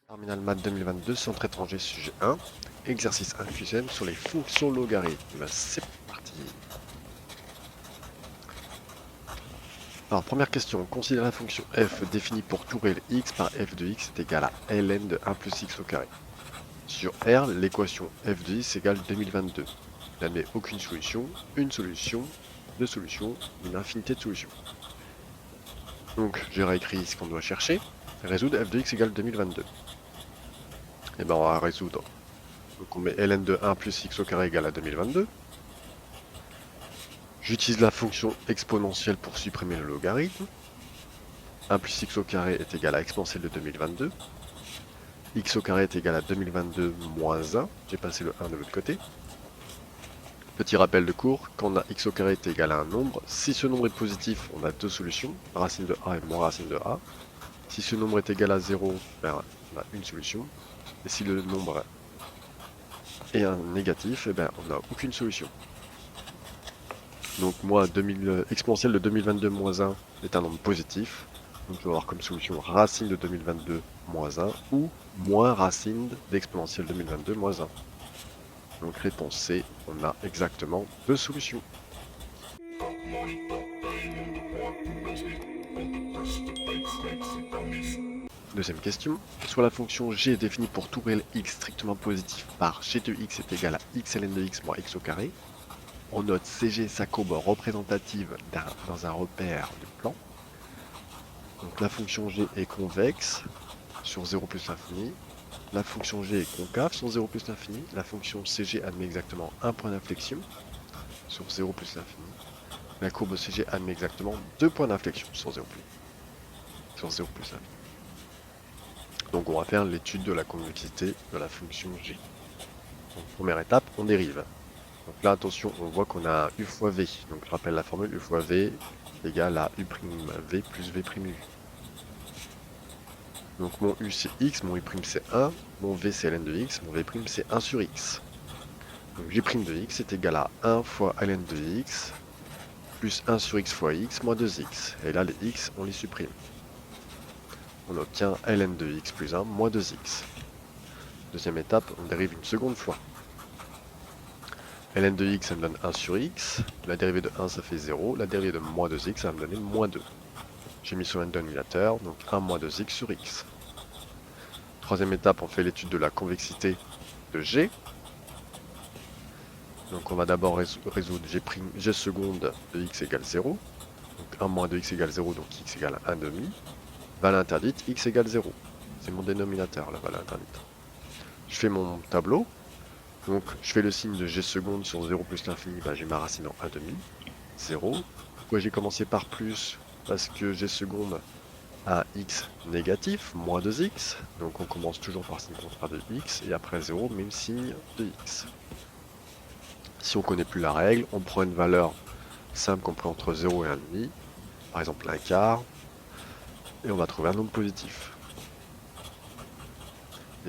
Terminal Math 2022, Centre étranger, sujet 1. Exercice 1 QCM sur les fonctions logarithmes. C'est parti. Alors, première question. Considère la fonction f définie pour tout réel x par f de x est égal à ln de 1 plus x au carré. Sur R, l'équation f de x égale 2022. Il n'admet aucune solution, une solution, deux solutions, une infinité de solutions. Donc, j'ai réécrit ce qu'on doit chercher. Résoudre f de x égale 2022. Et ben, on va résoudre. Donc, on met ln de 1 plus x au carré égale à 2022. J'utilise la fonction exponentielle pour supprimer le logarithme. 1 plus x au carré est égal à exponentielle de 2022. X au carré est égal à 2022 moins 1. J'ai passé le 1 de l'autre côté. Petit rappel de cours, quand on a x au carré est égal à un nombre, si ce nombre est positif, on a deux solutions, racine de a et moins racine de a. Si ce nombre est égal à 0, ben, on a une solution. Et si le nombre est un négatif, eh ben, on n'a aucune solution. Donc moi, exponentielle de 2022 moins 1 est un nombre positif. Donc je vais avoir comme solution racine de 2022 moins 1 ou moins racine d'exponentielle 2022 moins 1. Donc réponse C, on a exactement deux solutions. Deuxième question. Soit la fonction g est définie pour tout réel x strictement positif par g de x est égal à x ln de x moins x au carré. On note CG sa courbe représentative dans un repère de plan. Donc la fonction g est convexe sur 0 plus l'infini. La fonction g est concave sur 0 plus l'infini. La fonction CG admet exactement un point d'inflexion sur 0 plus l'infini. La courbe CG admet exactement 2 points d'inflexion sur 0 plus l'infini. Donc on va faire l'étude de la convexité de la fonction g. Donc première étape, on dérive. Donc là, attention, on voit qu'on a u fois v. Donc je rappelle la formule, u fois v est égal à u' v plus v' u. Donc mon u c'est x, mon u' c'est 1, mon v c'est ln de x, mon v' c'est 1 sur x. Donc g' de x est égal à 1 fois ln de x plus 1 sur x fois x moins 2x. Et là, les x, on les supprime. On obtient ln de x plus 1 moins 2x. Deuxième étape, on dérive une seconde fois. ln de x, ça me donne 1 sur x. La dérivée de 1, ça fait 0. La dérivée de moins 2x, ça va me donner moins 2. J'ai mis sur un dénominateur, donc 1 moins 2x sur x. Troisième étape, on fait l'étude de la convexité de g. Donc on va d'abord résoudre g seconde de x égale 0. Donc 1 moins 2x égale 0, donc x égale 1 demi. Valeur interdite, x égale 0. C'est mon dénominateur, la valeur interdite. Je fais mon tableau. Donc je fais le signe de g seconde sur 0 plus l'infini, j'ai ma racine en 1 demi. 0. Pourquoi j'ai commencé par plus? Parce que g seconde a x négatif, moins 2x. Donc on commence toujours par signe contraire de x, et après 0, même signe de x. Si on ne connaît plus la règle, on prend une valeur simple comprise entre 0 et 1,5, par exemple un quart, et on va trouver un nombre positif.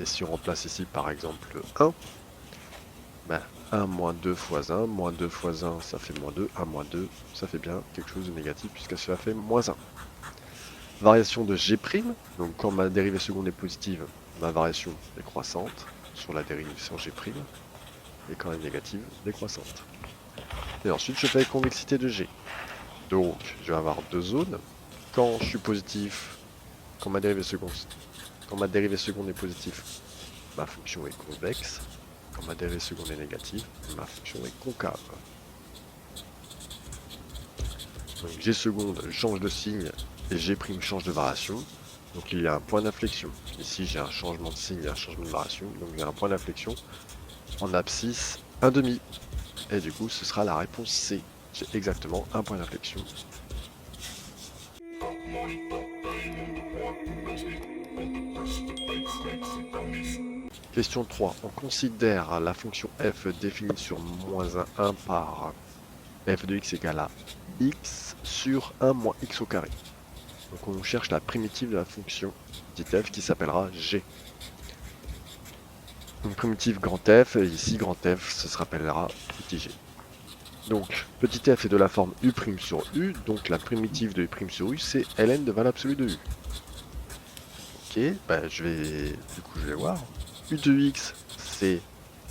Et si on remplace ici par exemple 1, 1 moins 2 fois 1, moins 2 fois 1 ça fait moins 2, 1 moins 2 ça fait bien quelque chose de négatif puisque cela fait moins 1. Variation de g', donc quand ma dérivée seconde est positive, ma variation est croissante sur la dérivée sur g', et quand elle est négative, décroissante. Et ensuite je fais la convexité de g. Donc je vais avoir deux zones. Quand je suis positif, quand ma dérivée seconde est positive, ma fonction est convexe. Quand ma dérivée seconde est négative, ma fonction est concave. Donc g seconde change de signe et g' change de variation. Donc il y a un point d'inflexion. Ici j'ai un changement de signe et un changement de variation. Donc il y a un point d'inflexion en abscisse 1 demi. Et du coup ce sera la réponse C. J'ai exactement un point d'inflexion. Question 3. On considère la fonction f définie sur moins 1 par f de x égale à x sur 1 moins x au carré. Donc on cherche la primitive de la fonction petite f qui s'appellera g. Donc primitive grand f, et ici grand f, ça se rappellera petit g. Donc, petit f est de la forme u' sur u, donc la primitive de u' sur u, c'est ln de valeur absolue de u. Ok, bah je vais voir. U de x, c'est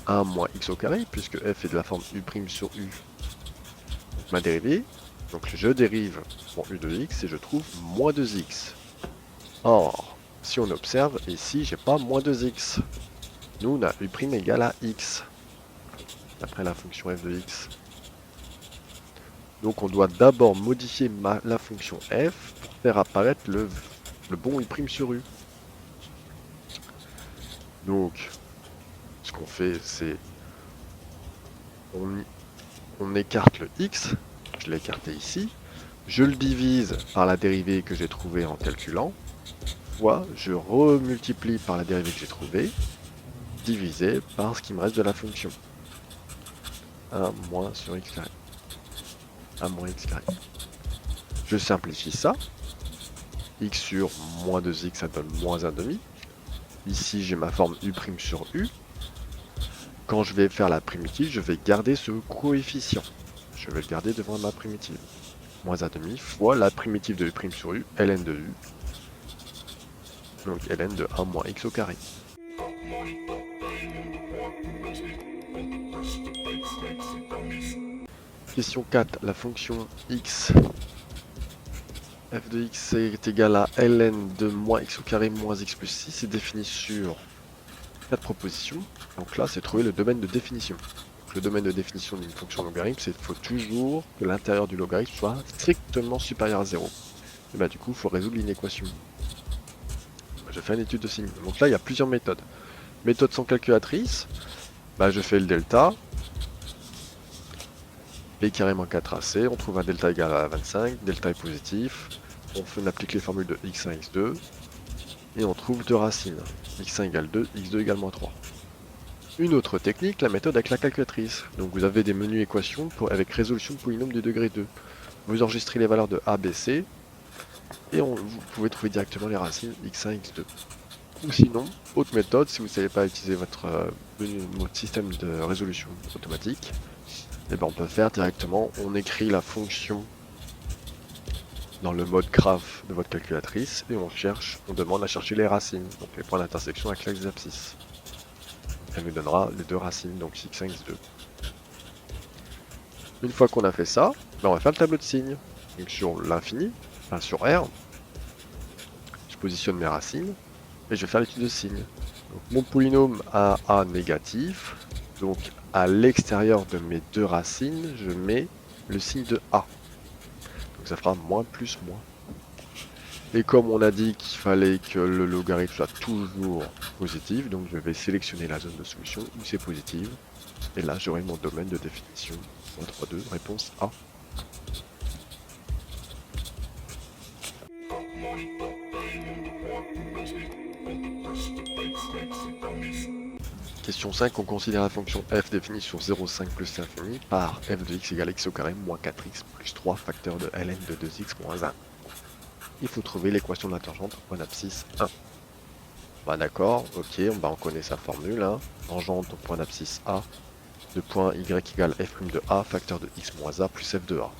1 moins x au carré, puisque f est de la forme u' sur u. Donc ma dérivée, donc je dérive mon u de x et je trouve moins 2x. Or, si on observe, ici, j'ai pas moins 2x. Nous, on a u' égale à x, d'après la fonction f de x. Donc on doit d'abord modifier la fonction f pour faire apparaître le bon u' sur u. Donc, ce qu'on fait, c'est on écarte le x, je l'ai écarté ici, je le divise par la dérivée que j'ai trouvée en calculant, fois je remultiplie par la dérivée que j'ai trouvée, divisé par ce qui me reste de la fonction. 1 moins sur x carré. 1 moins x carré. Je simplifie ça. X sur moins 2x, ça donne moins 1 demi. Ici, j'ai ma forme u' sur u. Quand je vais faire la primitive, je vais garder ce coefficient. Je vais le garder devant ma primitive. Moins 1 demi fois la primitive de u' sur u, ln de u. Donc ln de 1 moins x au carré. Question 4. La fonction x f de x est égal à ln de moins x au carré moins x plus 6 est définie sur 4 propositions. Donc là, c'est trouver le domaine de définition. Donc, le domaine de définition d'une fonction logarithme, c'est qu'il faut toujours que l'intérieur du logarithme soit strictement supérieur à 0. Et bah du coup, il faut résoudre l'inéquation. Je fais une étude de signe. Donc là, il y a plusieurs méthodes. Méthode sans calculatrice, bah, je fais le delta. B carré moins 4ac, on trouve un delta égal à 25, delta est positif, on applique les formules de x1, x2, et on trouve deux racines, x1 égale 2, x2 égale moins 3. Une autre technique, la méthode avec la calculatrice. Donc vous avez des menus équations avec résolution de polynôme du degré 2. Vous enregistrez les valeurs de a, b, c, et vous pouvez trouver directement les racines x1, x2. Ou sinon, autre méthode, si vous ne savez pas utiliser votre système de résolution automatique, et ben on peut faire directement, on écrit la fonction dans le mode graph de votre calculatrice et on demande à chercher les racines, donc les points d'intersection avec l'axe d'abscisse. Elle nous donnera les deux racines, donc x1, x2. Une fois qu'on a fait ça, ben on va faire le tableau de signes. Donc sur l'infini, enfin sur R, je positionne mes racines et je vais faire l'étude de signes. Donc mon polynôme a A négatif, donc à l'extérieur de mes deux racines, je mets le signe de A. Donc ça fera moins plus moins. Et comme on a dit qu'il fallait que le logarithme soit toujours positif, donc je vais sélectionner la zone de solution où c'est positif. Et là j'aurai mon domaine de définition. 3,2, réponse A. Question 5, on considère la fonction f définie sur 0,5 plus l'infini par f de x égale x au carré moins 4x plus 3 facteur de ln de 2x moins 1. Il faut trouver l'équation de la tangente au point d'abscisse 1. Bah d'accord, ok, on connaît sa formule. Hein. Tangente au point d'abscisse A de point y égale f' de a facteur de x moins a plus f de a.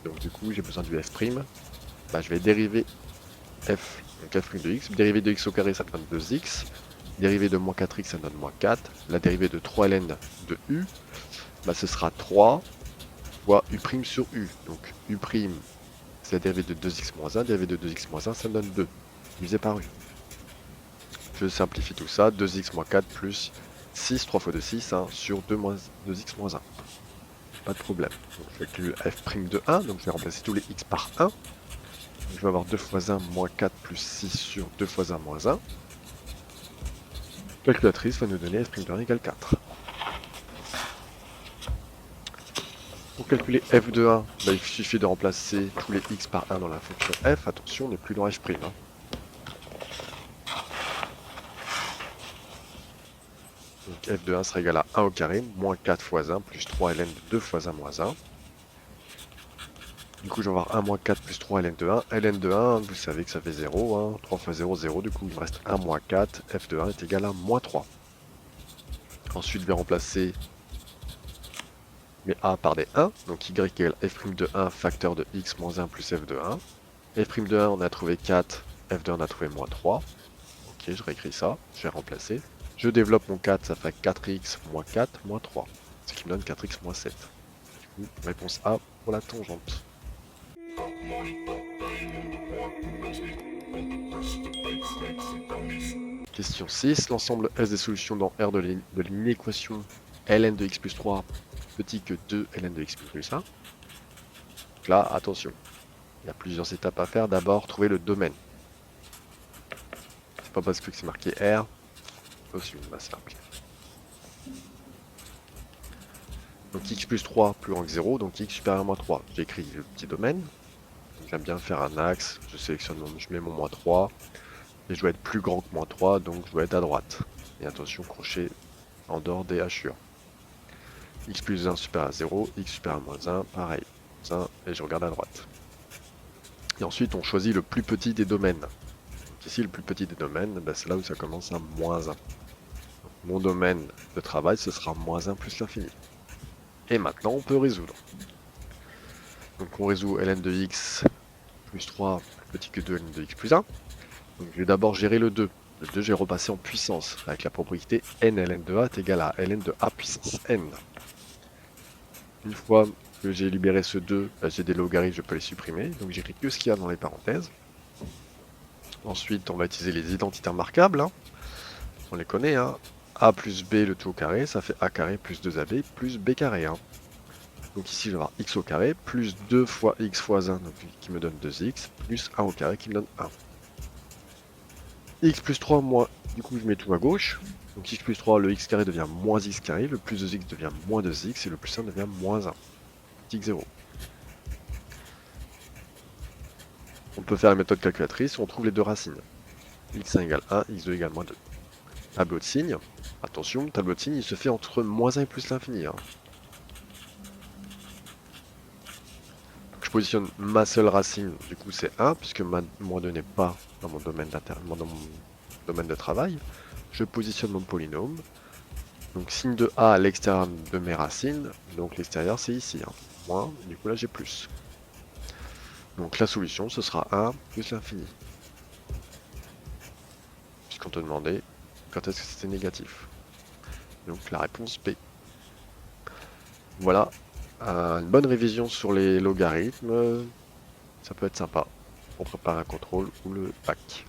Donc du coup j'ai besoin du f'. Bah, je vais dériver f, donc f' de x. Dérivée de x au carré ça donne 2x. Dérivée de moins 4x ça donne moins 4. La dérivée de 3ln de u, bah, ce sera 3 fois u' sur u. Donc u' c'est la dérivée de 2x moins 1. Dérivée de 2x moins 1 ça me donne 2. Divisé par u. Je simplifie tout ça. 2x moins 4 plus 6, 3 fois 2, 6, hein, sur 2x moins 1. Pas de problème. Donc, je calcule f' de 1, donc je vais remplacer tous les x par 1. Donc, je vais avoir 2 fois 1 moins 4 plus 6 sur 2 fois 1 moins 1. Calculatrice va nous donner f' de 1 égale 4. Pour calculer f de 1, bah, il suffit de remplacer tous les x par 1 dans la fonction f. Attention, on n'est plus dans f'. Hein. Donc f de 1 sera égal à 1 au carré, moins 4 fois 1, plus 3 ln de 2 fois 1 moins 1. Du coup, je vais avoir 1 moins 4 plus 3 ln de 1. ln de 1, vous savez que ça fait 0. Hein. 3 fois 0, 0. Du coup, il me reste 1 moins 4. f de 1 est égal à moins 3. Ensuite, je vais remplacer mais a par des 1, donc y égale f' de 1 facteur de x moins 1 plus f de 1. F' de 1, on a trouvé 4, f de 1, on a trouvé moins 3. Ok, je réécris ça, je vais remplacer. Je développe mon 4, ça fait 4x moins 4 moins 3, ce qui me donne 4x moins 7. Du coup, réponse A pour la tangente. Question 6. L'ensemble S des solutions dans R de l'inéquation ln de x plus 3 petit que 2 ln de x plus 1. Donc là, attention, il y a plusieurs étapes à faire. D'abord, trouver le domaine. C'est pas parce que c'est marqué R, c'est simple. Donc x plus 3 plus grand que 0, donc x supérieur à moins 3. J'écris le petit domaine. J'aime bien faire un axe, je mets mon moins 3. Et je dois être plus grand que moins 3, donc je dois être à droite. Et attention, crochet en dehors des hachures. X plus 1 supérieur à 0, x supérieur à moins 1, pareil. 1, et je regarde à droite. Et ensuite, on choisit le plus petit des domaines. Donc ici, le plus petit des domaines, ben, c'est là où ça commence à moins 1. Donc, mon domaine de travail, ce sera moins 1 plus l'infini. Et maintenant, on peut résoudre. Donc on résout ln de x plus 3 plus petit que 2 ln de x plus 1. Donc je vais d'abord gérer le 2. Le 2, j'ai repassé en puissance avec la propriété n ln de a est égal à ln de a puissance n. Une fois que j'ai libéré ce 2, ben, j'ai des logarithmes, je peux les supprimer. Donc j'écris que ce qu'il y a dans les parenthèses. Ensuite, on va utiliser les identités remarquables. Hein. On les connaît. Hein. A plus B, le tout au carré, ça fait A carré plus 2AB plus B carré. Hein. Donc ici, je vais avoir x au carré plus 2 fois x fois 1, donc, qui me donne 2x, plus 1 au carré qui me donne 1. X plus 3 moins, du coup je mets tout à gauche. Donc x plus 3, le x carré devient moins x carré, le plus 2x devient moins 2x et le plus 1 devient moins 1. X 0. On peut faire la méthode calculatrice, on trouve les deux racines. x1 égale 1, x2 égale moins 2. Tableau de signes. Attention, le tableau de signes il se fait entre moins 1 et plus l'infini. Hein. Je positionne ma seule racine, du coup c'est 1, puisque moins 2 n'est pas dans mon domaine de travail. Je positionne mon polynôme. Donc signe de A à l'extérieur de mes racines, donc l'extérieur c'est ici, hein. Moins, du coup là j'ai plus. Donc la solution ce sera 1 plus l'infini. Puisqu'on te demandait quand est-ce que c'était négatif. Donc la réponse B. Voilà, une bonne révision sur les logarithmes, ça peut être sympa pour préparer un contrôle ou le bac.